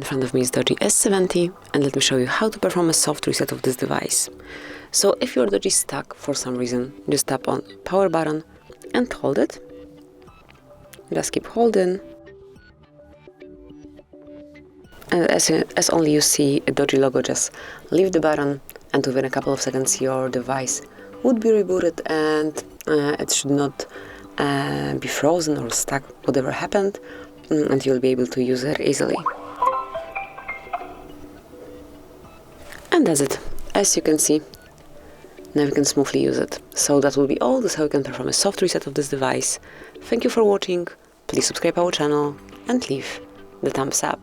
front of me is Doogee S70, and let me show you how to perform a soft reset of this device. So if your Doogee is stuck for some reason, just tap on power button and hold it. Just keep holding. And as only you see a Doogee logo, just leave the button, and within a couple of seconds your device would be rebooted, and it should not be frozen or stuck, whatever happened, and you'll be able to use it easily. And that's it. As you can see, now you can smoothly use it. So that will be all. This is how you can perform a soft reset of this device. Thank you for watching. Please subscribe our channel and leave the thumbs up.